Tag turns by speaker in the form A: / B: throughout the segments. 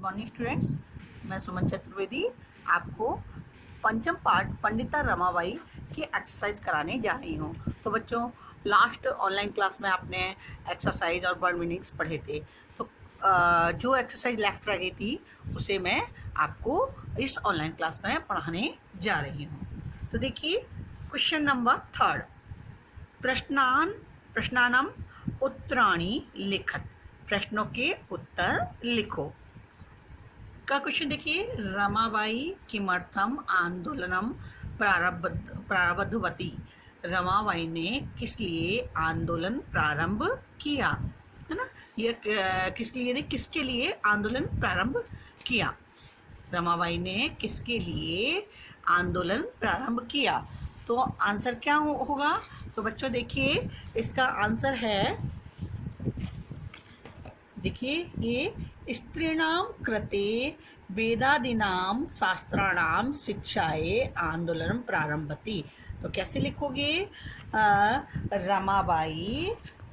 A: Morning students, मैं सुमन चतुर्वेदी आपको पंचम पाठ पंडिता रमाबाई की एक्सरसाइज कराने जा रही हूँ। तो बच्चों, लास्ट ऑनलाइन क्लास में आपने एक्सरसाइज और वर्ड मीनिंग्स पढ़े थे, तो जो एक्सरसाइज लेफ्ट रह गई थी उसे मैं आपको इस ऑनलाइन क्लास में पढ़ाने जा रही हूँ। तो देखिए, क्वेश्चन नंबर 3, प्रश्नानाम उत्तराणि लिखत, प्रश्नों के उत्तर लिखो का क्वेश्चन देखिए। रमाबाई किमर्थम आंदोलनम प्रारब्धवती, रमाबाई ने किस लिए आंदोलन प्रारंभ किया, है ना। यह किस लिए ने किसके लिए आंदोलन प्रारंभ किया, रमाबाई ने किसके लिए आंदोलन प्रारंभ किया। तो आंसर क्या होगा। तो बच्चों देखिए, इसका आंसर है, देखिए, ये स्त्रीणाम कृते वेदादीनाम शास्त्राणाम शिक्षाए आंदोलन प्रारंभति। तो कैसे लिखोगे,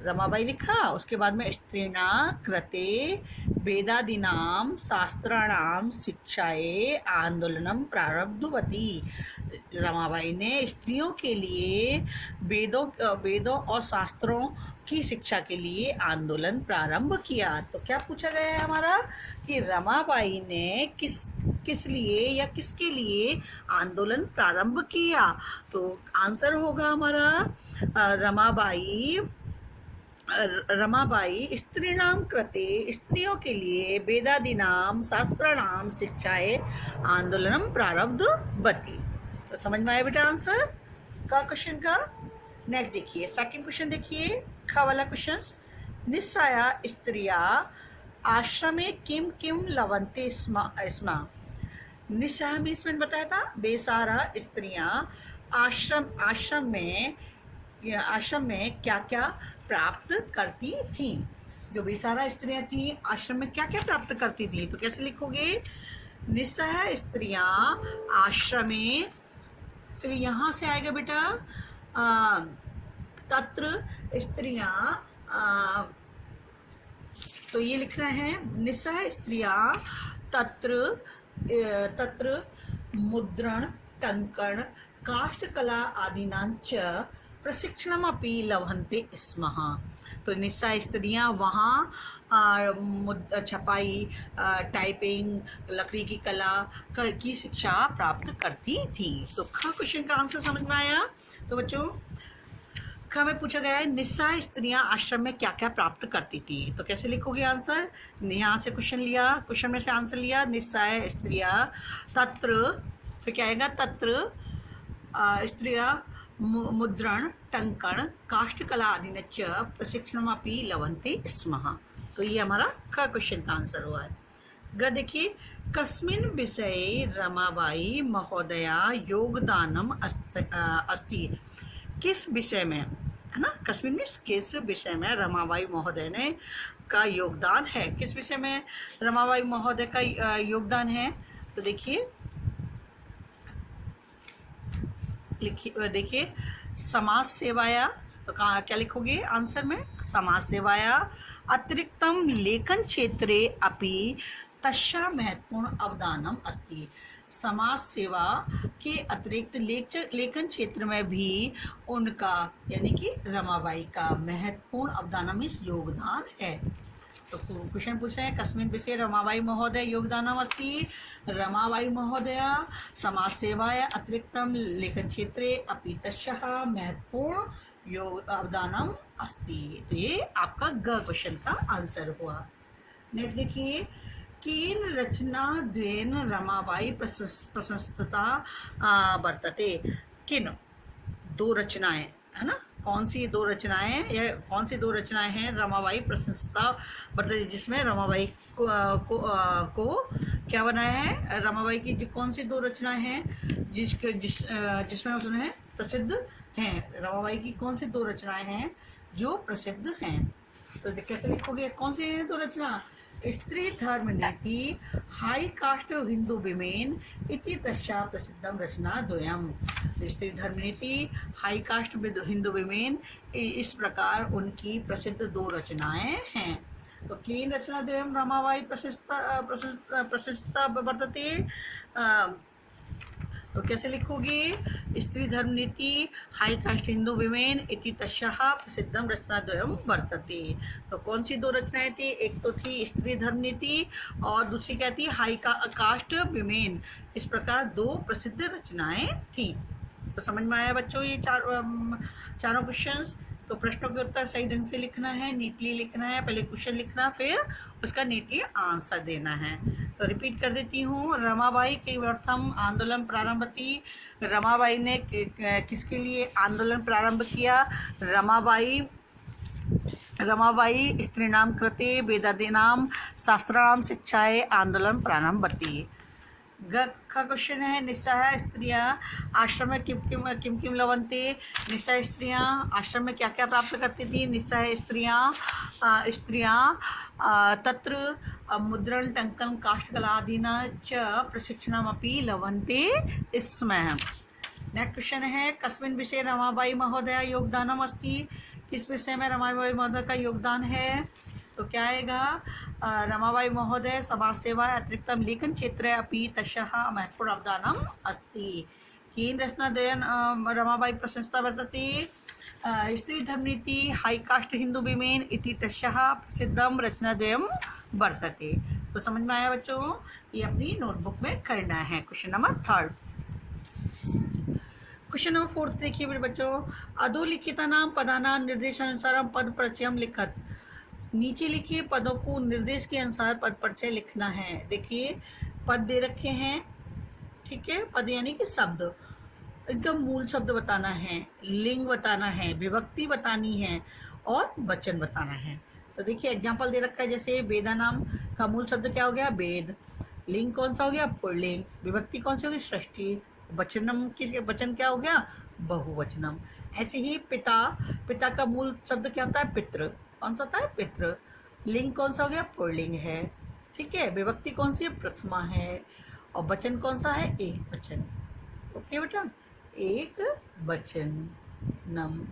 A: रमाबाई लिखा, उसके बाद में स्त्रीणा कृते वेदादीनाम शास्त्राणाम शिक्षाए आंदोलनम प्रारब्धवती, रमाबाई ने स्त्रियों के लिए वेदों और शास्त्रों की शिक्षा के लिए आंदोलन प्रारंभ किया। तो क्या पूछा गया है हमारा कि रमाबाई ने किस लिए या किसके लिए आंदोलन प्रारंभ किया। तो आंसर होगा हमारा रमाबाई स्त्रीणाम कृते, स्त्रियों के लिए वेदादीनाम शास्त्राणाम शिक्षाए आंदोलनम प्रारब्धवती। तो समझ में आया बेटा आंसर का क्वेश्चन का। नेक्स्ट देखिए, सेकंड क्वेश्चन देखिए, खा वाला क्वेश्चन। निस्साया स्त्रिया आश्रमे किम किम लवन्ते स्म। निस्साया मीन्स मैंने बताया था बेसहारा स्त्रियां आश्रम में क्या क्या प्राप्त करती थी। जो बेसहारा स्त्रियां थी आश्रम में क्या क्या प्राप्त करती थी। तो कैसे लिखोगे, निस्सहाय स्त्रियां आश्रमे, फिर यहाँ से आएगा बेटा तत्र स्त्रियां, तो ये लिख रहे हैं निस्सहाय स्त्रियां तत्र मुद्रण टंकण काष्ठकला आदिनांच प्रशिक्षणमपि लभन्ते स्मः। तो निस्सहाय स्त्रियां वहाँ छपाई, टाइपिंग, लकड़ी की कला की शिक्षा प्राप्त करती थी। तो खा क्वेश्चन का आंसर समझ में आया। तो बच्चों, खा में पूछा गया है निस्सहाय स्त्रियां आश्रम में क्या क्या प्राप्त करती थी। तो कैसे लिखोगे आंसर, यहाँ से क्वेश्चन में से आंसर लिया, निस्सहाय स्त्रियां तत्र, फिर क्या आएगा, तत्र स्त्रियां मुद्रण टंकण काष्ठकला आदिनच प्रशिक्षणमपि लभन्ते स्मः। तो ये हमारा ख क्वेश्चन का आंसर हुआ है। ग देखिए, कस्मिन् विषये रमाबाई महोदया योगदानम अस्ति, किस विषय में, है ना। कस्मिन् मीन्स किस विषय में रमाबाई महोदय ने का योगदान है, किस विषय में रमाबाई महोदय का योगदान है। तो देखिए समाज सेवाया। तो क्या लिखोगे आंसर में, समाज सेवाया अतिरिक्तम लेखन क्षेत्रे अपि तस्या महत्वपूर्ण अवदानम अस्ति। समाज सेवा के अतिरिक्त लेखन क्षेत्र में भी उनका, यानी कि रमाबाई का महत्वपूर्ण अवदान में योगदान है। तो क्वेश्चन पूछा है, कस्मिन् विषये रमाबाई महोदय योगदानम अस्ति, रमाबाई महोदया समाज सेवाया अतिरिक्तम लेखन क्षेत्रे अपि तस्याः महत्वपूर्ण अवदानम अस्ति। तो ये आपका ग क्वेश्चन का आंसर हुआ। नेक्स्ट देखिए, केन रचना द्वेन रमाबाई प्रशस्तता वर्तते। किन दो रचनाएं, है ना, कौन सी दो रचनाएं हैं रमाबाई प्रशस्तता वर्तते, जिसमें रमाबाई को क्या बनाया है। रमाबाई की कौन सी दो रचनाएं हैं जिसमें उन्हें प्रसिद्ध हैं। रमाबाई की कौन सी दो रचनाएं हैं जो प्रसिद्ध हैं। तो कैसे लिखोगे, कौन सी है दो रचना, स्त्री धर्म नीति हाई कास्ट हिंदू विमेन इति तस्या प्रसिद्धम रचना द्वयम। स्त्री धर्म नीति हाई कास्ट हिंदू विमेन, इस प्रकार उनकी प्रसिद्ध दो रचनाएं हैं। तो क्लीन रचनाद्वयं रमाबाई प्रशस्ता वर्तते। तो कैसे लिखोगे? स्त्री धर्म नीति हाई कास्ट हिंदू विमेन इति तस्याः प्रसिद्धम रचनाद्वयं वर्तते। तो कौन सी दो रचनाएं थी? एक तो थी स्त्री धर्म नीति और दूसरी क्या थी? High cast women. इस प्रकार दो प्रसिद्ध रचनाएं थी। तो समझ में आया बच्चों ये चारों क्वेश्चंस? तो प्रश्नों के उत्तर सही ढंग से लिखना है, नीटली लिखना है। पहले क्वेश्चन लिखना, फिर उसका नीटली आंसर देना है। तो रिपीट कर देती हूँ। रमाबाई के प्रथम आंदोलन प्रारंभ थी। रमाबाई ने किसके लिए आंदोलन प्रारंभ किया? रमाबाई स्त्रीणाम कृते वेदादीनां शास्त्राणां शिक्षाए आंदोलन प्रारंभवती। का क्वेश्चन है, निस्सहाय स्त्रियां आश्रम में किम किम लवन्ते। निस्सहाय स्त्रियां आश्रम में क्या क्या प्राप्त करती थी? निस्सहाय स्त्रियां तत्र मुद्रण टंकन काष्ठकलादीना च प्रशिक्षणमपि लवन्ते स्म। नेक्स्ट क्वेश्चन है, कस्मिन् विषये रमाबाई महोदया योगदानम अस्ति। किस विषय में रमाबाई महोदय का योगदान है? तो क्या आएगा? रमाबाई महोदय समाज सेवा अतिरिक्तं लेखन क्षेत्रे अपि तस्याः महत्वपूर्ण अवदानम् अस्ति। कीन रचनाद्वयं रमाबाई प्रशंसा वर्तते। स्त्री धर्मनीति हाई कास्ट हिंदू विमेन इति तस्याः प्रसिद्धं रचनाद्वयं वर्तते। तो समझ में आया बच्चों? ये अपनी नोटबुक में करना है। Question number 3। क्वेश्चन नंबर 4 देखिए मेरे बच्चों। अधोलिखितानां पदानां निर्देशानुसारं पद परिचयं लिखत। नीचे लिखिए पदों को निर्देश के अनुसार पद परिचय लिखना है। देखिए पद दे रखे हैं, ठीक है। पद यानी कि शब्द, इनका मूल शब्द बताना है, लिंग बताना है, विभक्ति बतानी है और वचन बताना है। तो देखिए एग्जाम्पल दे रखा है, जैसे वेदा नाम का मूल शब्द क्या हो गया? वेद। लिंग कौन सा हो गया? पुल्लिंग। विभक्ति कौन सी होगी? षष्ठी। वचनम किस वचन क्या हो गया? बहुवचनम। ऐसे ही पिता का मूल शब्द क्या होता है? पितृ। कौन सा होता है? पितृ। लिंग कौन सा हो गया? पुल्लिंग है, ठीक है। विभक्ति कौन सी है? प्रथमा है। और वचन कौन सा है? एक वचन। ओके बेटा, एक वचनम।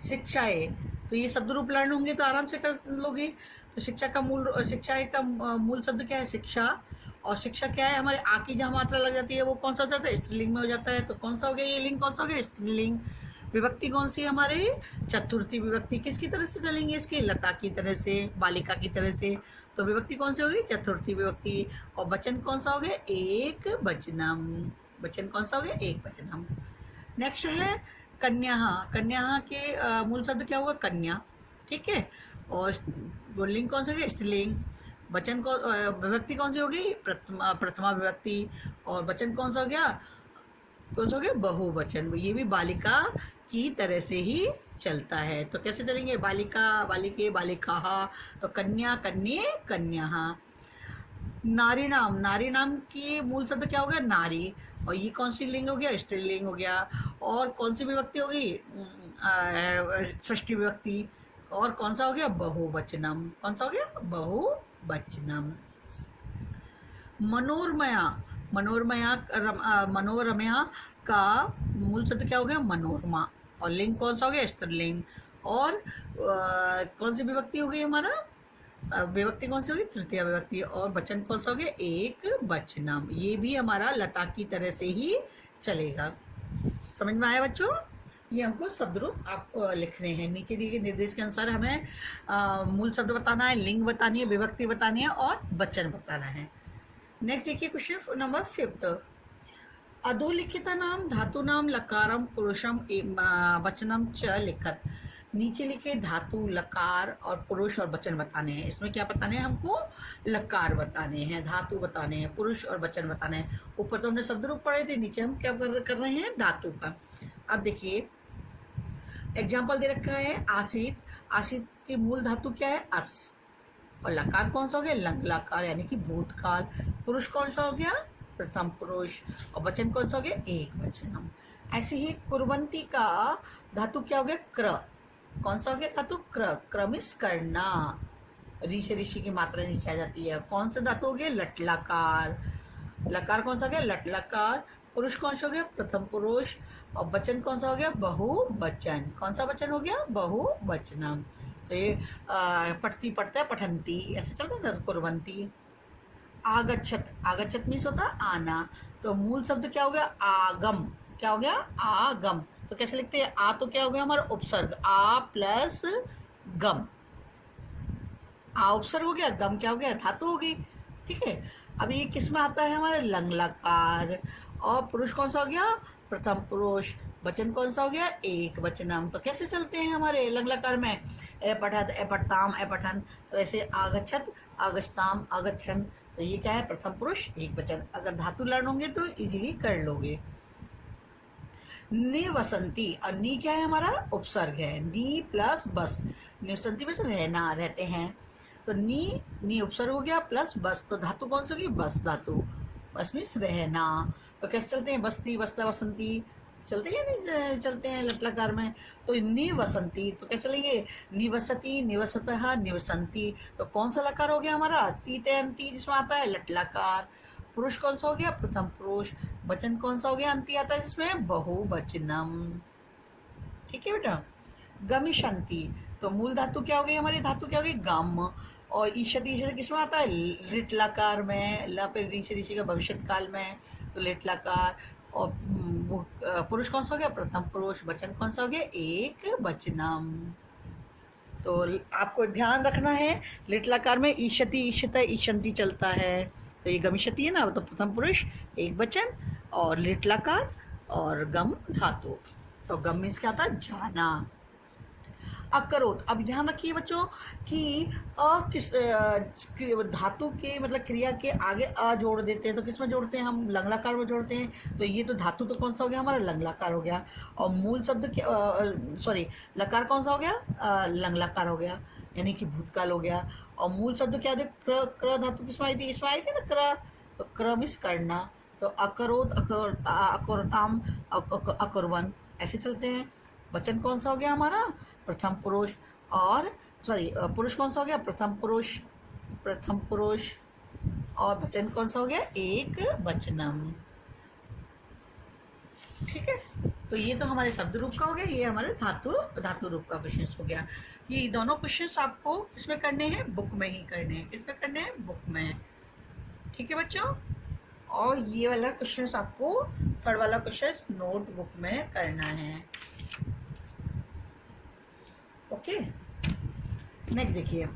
A: शिक्षाए, तो ये शब्द रूप लर्न होंगे तो आराम से कर लोगे। तो शिक्षा का मूल शब्द क्या है? शिक्षा। और शिक्षा क्या है? हमारे आ की जहाँ मात्रा लग जाती है वो कौन सा हो जाता है? स्त्रीलिंग में हो जाता है। तो कौन सा हो गया? ये लिंग कौन सा हो गया? स्त्रीलिंग। विभक्ति कौन सी है हमारे? चतुर्थी विभक्ति। किसकी तरह से चलेंगे? इसकी लता की तरह से, बालिका की तरह से। तो विभक्ति कौन सी होगी? चतुर्थी विभक्ति। और वचन कौन सा हो गया? एक वचनम। वचन कौन सा हो गया? एक वचनम। नेक्स्ट है कन्या। कन्या के मूल शब्द क्या होगा? कन्या, ठीक है। और लिंग कौन सा हो गया? स्त्रीलिंग। वचन को विभक्ति कौन सी होगी? प्रथमा विभक्ति। और वचन कौन सा हो गया? बहुवचन। ये भी बालिका की तरह से ही चलता है। तो कैसे चलेंगे? बालिका, बालिके, बालिकाः। तो कन्या, कन्ये, कन्याः। नारी नाम की मूल शब्द क्या हो गया? नारी। और ये कौन सी लिंग हो गया? स्त्रीलिंग हो गया। और कौन सी विभक्ति होगी? षष्ठी विभक्ति। और कौन सा हो गया? बहुवचनम। कौन सा हो गया? बहुवचनम। मनोरमया का मूल शब्द क्या हो गया? मनोरमा। और लिंग कौन सा हो गया? स्त्रीलिंग। और कौन सी विभक्ति हो गई हमारा? विभक्ति कौन सी होगी? तृतीय विभक्ति। और वचन कौन सा हो गया? एक वचनम। ये भी हमारा लता की तरह से ही चलेगा। समझ में आया बच्चों? ये हमको शब्द रूप आपको लिखने हैं। नीचे दिए गए निर्देश के अनुसार हमें मूल शब्द बताना है, लिंग बतानी है, विभक्ति बतानी है और वचन बताना है। नेक्स्ट देखिए क्वेश्चन नंबर 5। अधोलिखितानां धातूनां लकारम पुरुषम वचनम च लिखत। नीचे लिखे धातु, लकार और पुरुष और वचन बताने हैं। इसमें क्या बताने हैं हमको? लकार बताने हैं, धातु बताने हैं, पुरुष और वचन बताने हैं। ऊपर तो हमने शब्द रूप पढ़े थे, नीचे हम क्या कर रहे हैं? धातु का। अब देखिए एग्जाम्पल दे रखा है आसित। आसित की मूल धातु क्या है? अस। और लकार कौन सा हो गया? लंग लकार, यानी कि भूतकाल। पुरुष कौन सा हो गया? प्रथम पुरुष। और वचन कौन सा हो गया? एक वचनम। ऐसे ही कुर्वंती का धातु क्या हो गया? क्र। कौन सा हो गया धातु? क्र। क्रमिस करना। ऋषि ऋषि की मात्रा नीचे आ जाती है। कौन सा धातु हो गया? लटलकार। लकार कौन सा हो गया? लटलकार। पुरुष कौन सा हो गया? प्रथम पुरुष। और वचन कौन सा हो गया? बहुवचन। कौन सा वचन हो गया? बहुवचनम। तो ये पढ़ती पढ़ता है पठंती, ऐसे चलता है ना, कुर्वंती। आगच्छत, आगच्छत मीन्स होता है आना, तो मूल शब्द क्या हो गया आगम, क्या हो गया आगम। तो कैसे लिखते हैं, आ तो क्या हो गया हमारा उपसर्ग, आ प्लस गम, आ उपसर्ग हो गया, गम क्या हो गया धातु हो गई। ठीक है, अब ये किस में आता है हमारे लंग लकार, और पुरुष कौन सा हो गया प्रथम पुरुष, वचन कौन सा हो गया एक वचनम। तो कैसे चलते हैं हमारे लंग लकार में, ए पठत ए पठताम ए पठन, तो ऐसे आगच्छत आगस्ताम आगच्छन, तो ये क्या है प्रथम पुरुष एक वचन। अगर धातु लर्न होंगे तो इजीली कर लोगे। निवसंती, और नी क्या है हमारा उपसर्ग है, नी प्लस बस, निवसंती में रहना रहते हैं, तो नी उपसर्ग हो गया प्लस बस, तो धातु कौन सी होगी बस धातु, बस मीन्स रहना। तो कैसे चलते हैं बस्ती बस्ता वसंती, चलते हैं नहीं चलते हैं लटलकार में, तो निवसंती, तो कैसे चलेंगे निवसती निवसतः निवसंती, तो कौन सा लकार हो गया हमारा तीते अंती जिसमें आता है लटलकार। पुरुष कौन सा हो गया प्रथम पुरुष, वचन कौन सा हो गया अंती आता है जिसमें बहुवचनम। ठीक है बेटा, गमिशंती, तो मूल धातु क्या हो गई हमारी, धातु क्या हो गई गम, और ईशति ईशति किसमें आता है लिटलाकार में, ल पे ऋषि ऋषि का भविष्य काल में, तो लिटलाकार। और पुरुष कौन सा हो गया प्रथम पुरुष, वचन कौन सा हो गया एक वचनम। तो आपको ध्यान रखना है लिटलाकार में ईशति ईशत ईशंती चलता है, तो ये गमिशति है ना, तो प्रथम पुरुष एक वचन और लिटलाकार और गम धातु, तो गम मीन्स क्या आता है जाना। अकरोत, अब ध्यान रखिए बच्चों कि किस धातु के मतलब क्रिया के आगे अ जोड़ देते हैं, तो किस में जोड़ते हैं हम लंगलाकार में जोड़ते हैं, तो ये तो धातु तो कौन सा हो गया हमारा लंगलाकार हो गया, और मूल शब्द सॉरी लकार कौन सा हो गया लंगलाकार हो गया, यानी कि भूतकाल हो गया। और मूल शब्द क्या देख क्र धातु किसमें आई थी, इसमें आई थी ना क्र, तो क्र मीन्स करना, तो अकरोत अकरताम अकुर्वन, ऐसे चलते हैं। वचन कौन सा हो गया हमारा प्रथम पुरुष, और सॉरी पुरुष कौन सा हो गया प्रथम पुरुष, और वचन कौन सा हो गया एक वचनम। ठीक है, तो ये तो हमारे शब्द रूप का हो गया, ये हमारे धातु रूप का क्वेश्चन हो गया। ये दोनों क्वेश्चंस आपको इसमें करने हैं बुक में ही करने हैं, किसमें करने हैं बुक में। ठीक है बच्चों, और ये वाला क्वेश्चन आपको थर्ड वाला क्वेश्चन नोटबुक में करना है। ओके, नेक्स्ट देखिए,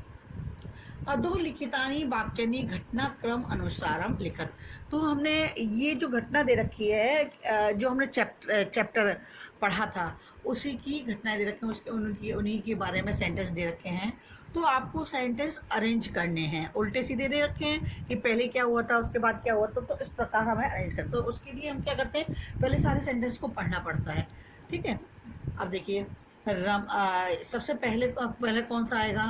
A: अधोलिखितानि वाक्यानि घटनाक्रम अनुसारम लिखत। तो हमने ये जो घटना दे रखी है, जो हमने चैप्टर पढ़ा था उसी की घटनाएं दे रखी हैं, उसके उन्हीं के बारे में सेंटेंस दे रखे हैं। तो आपको सेंटेंस अरेंज करने हैं, उल्टे सीधे दे रखे हैं कि पहले क्या हुआ था उसके बाद क्या हुआ था, तो इस प्रकार हमें अरेंज करते। तो उसके लिए हम क्या करते हैं, पहले सारे सेंटेंस को पढ़ना पड़ता है। ठीक है, अब देखिए सबसे पहले कौन सा आएगा,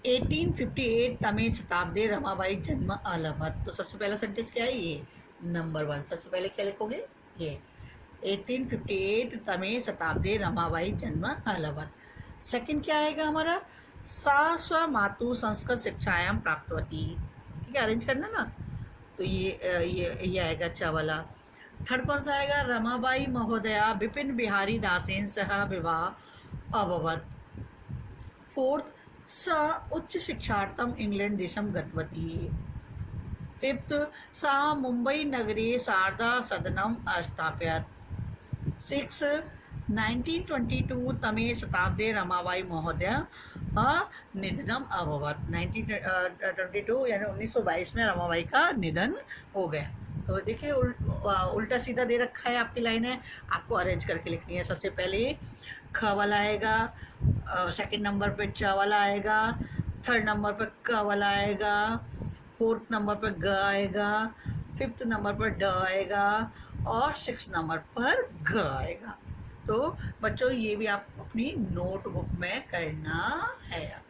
A: 1858 तमे शताब्दी रमाबाई जन्म अलवत। तो सबसे पहला सेंटेंस क्या है, ये नंबर 1, सबसे पहले क्या लिखोगे ये 1858 तमे शताब्दी रमाबाई जन्म अलवत। सेकंड क्या आएगा हमारा, सा स्वमातु संस्कृत शिक्षायां प्राप्तवती। ठीक है, अरेंज करना ना, तो ये आएगा अच्छा वाला। थर्ड कौन सा आएगा, रमाबाई महोदया विपिन बिहारी दासेन सह विवाह अभवत। फोर्थ, स उच्च शिक्षार्थम इंग्लैंड देशम गतवती। फिफ्थ, सा मुंबई नगरे शारदा सदनम अस्थापयत। सिक्स, 1922 तमे शताब्दे रमाबाई महोदय निधनम अभवत। 1922 यानी 1922 में रमाबाई का निधन हो गया। तो देखिए उल्टा सीधा दे रखा है आपकी लाइन है, आपको अरेंज करके लिखनी है। सबसे पहले ख वाला आएगा, सेकंड नंबर पे च वाला आएगा, थर्ड नंबर पे क वाला आएगा, फोर्थ नंबर पे ग आएगा, फिफ्थ नंबर पर ड आएगा, और सिक्स नंबर पर घ आएगा। तो बच्चों ये भी आप अपनी नोटबुक में करना है।